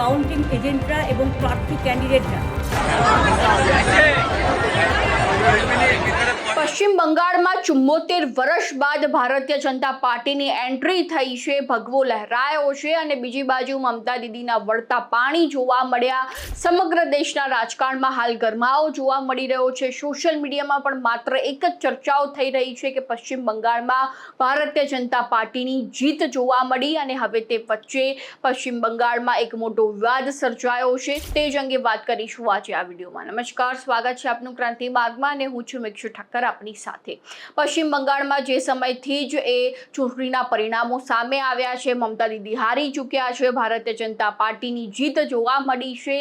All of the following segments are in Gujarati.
কাউন্টিং এজেন্টরা এবং প্রার্থী ক্যান্ডিডেটরা। પશ્ચિમ બંગાળમાં 74 વર્ષ બાદ ભારતીય જનતા પાર્ટીની એન્ટ્રી થઈ છે, ભગવો લહેરાયો છે અને બીજી બાજુ મમતા દીદીના વળતા પાણી જોવા મળ્યા। સમગ્ર દેશના રાજકારણમાં હાલ ગરમાવો જોવા મળી રહ્યો છે। સોશિયલ મીડિયામાં પણ માત્ર એક જ ચર્ચાઓ થઈ રહી છે કે પશ્ચિમ બંગાળમાં ભારતીય જનતા પાર્ટીની જીત જોવા મળી અને હવે તે વચ્ચે પશ્ચિમ બંગાળમાં એક મોટો વિવાદ સર્જાયો છે। તે જ અંગે વાત કરીશું આજે આ વિડીયોમાં। નમસ્કાર, સ્વાગત છે આપનું ક્રાંતિ માર્ગમાં અને હું છું મિક્ષુ ઠક્કર આપની સાથે। પશ્ચિમ બંગાળમાં જે સમયથી જ એ ચૂંટણીના પરિણામો સામે આવ્યા છે, મમતા દીદી હારી ચૂક્યા છે, ભારતીય જનતા પાર્ટીની જીત જોવા મળી છે,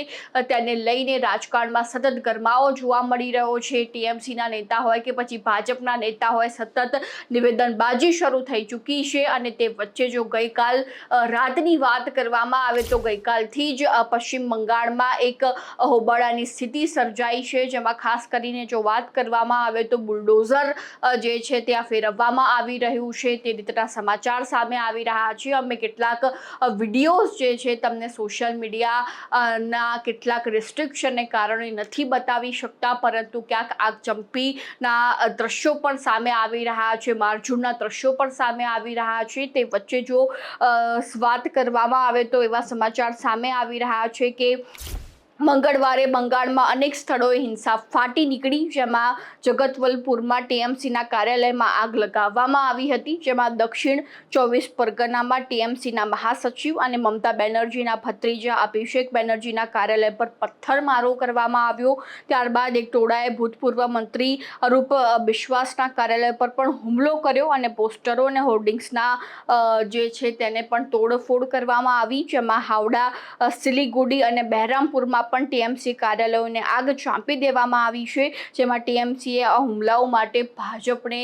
તેને લઈને રાજકારણમાં સતત ગરમાવો જોવા મળી રહ્યો છે। ટીએમસીના નેતા હોય કે પછી ભાજપના નેતા હોય, સતત નિવેદનબાજી શરૂ થઈ ચૂકી છે અને તે વચ્ચે જો ગઈકાલ રાતની વાત કરવામાં આવે તો ગઈકાલથી જ પશ્ચિમ બંગાળમાં એક હોબાળાની સ્થિતિ સર્જાઈ છે, જેમાં ખાસ કરીને જો વાત કરવામાં આવે તો બુલડોઝર જે છે ત્યાં ફેરવવામાં આવી રહ્યું છે, તે રીતના સમાચાર સામે આવી રહ્યા છે। અમે કેટલાક વિડીયોઝ જે છે તમને સોશિયલ મીડિયાના કેટલાક રિસ્ટ્રિક્શનને કારણે નથી બતાવી શકતા, પરંતુ ક્યાંક આગચંપીના દ્રશ્યો પણ સામે આવી રહ્યા છે, મારઝૂડના દ્રશ્યો પણ સામે આવી રહ્યા છે। તે વચ્ચે જો વાત કરવામાં આવે તો એવા સમાચાર સામે આવી રહ્યા છે કે મંગળવારે બંગાળમાં અનેક સ્થળોએ હિંસા ફાટી નીકળી, જેમાં જગતવલપુરમાં ટીએમસીના કાર્યાલયમાં આગ લગાવવામાં આવી હતી, જેમાં દક્ષિણ 24 પરગનામાં ટીએમસીના મહાસચિવ અને મમતા બેનર્જીના ભત્રીજા અભિષેક બેનર્જીના કાર્યાલય પર પથ્થરમારો કરવામાં આવ્યો। ત્યારબાદ એક ટોળાએ ભૂતપૂર્વ મંત્રી અરૂપ બિશ્વાસના કાર્યાલય પર પણ હુમલો કર્યો અને પોસ્ટરો અને હોર્ડિંગ્સના જે છે તેને પણ તોડફોડ કરવામાં આવી, જેમાં હાવડા, સિલીગુડી અને બહેરામપુરમાં પણ ટીએમસી કાર્યાલયોને આગ ચાંપી દેવામાં આવી છે, જેમાં ટીએમસીએ આ હુમલાઓ માટે ભાજપને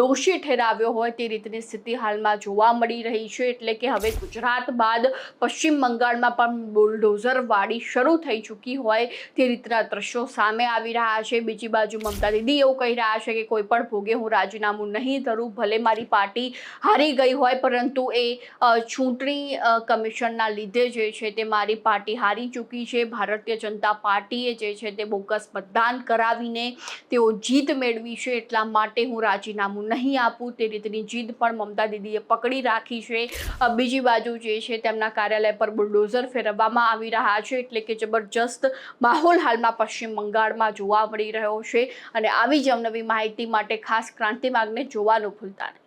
દોષી ઠેરાવ્યો હોય તે રીતની સ્થિતિ હાલમાં જોવા મળી રહી છે। એટલે કે હવે ગુજરાત બાદ પશ્ચિમ બંગાળમાં પણ બુલડોઝર વાડી શરૂ થઈ ચૂકી હોય તે રીતના દ્રશ્યો સામે આવી રહ્યા છે। બીજી બાજુ મમતા દીદી એવું કહી રહ્યા છે કે કોઈ પણ ભોગે હું રાજીનામું નહીં ધરું, ભલે મારી પાર્ટી હારી ગઈ હોય, પરંતુ એ ચૂંટણી કમિશનના લીધે જે છે તે મારી પાર્ટી હારી ચૂકી છે। ભારતીય જનતા પાર્ટીએ જે છે તે બોગસ મતદાન કરાવીને તેઓ જીત મેળવી છે, એટલા માટે હું રાજીનામું નહીં આપું, તે રીતની જીદ પણ મમતા દીદીએ પકડી રાખી છે। બીજી બાજુ જે છે તેમના કાર્યાલય પર બુલડોઝર ફેરવવામાં આવી રહ્યા છે, એટલે કે જબરજસ્ત માહોલ હાલમાં પશ્ચિમ બંગાળમાં જોવા મળી રહ્યો છે અને આવી જ અવનવી માહિતી માટે ખાસ ક્રાંતિ માર્ગને જોવાનું ભૂલતા નહીં।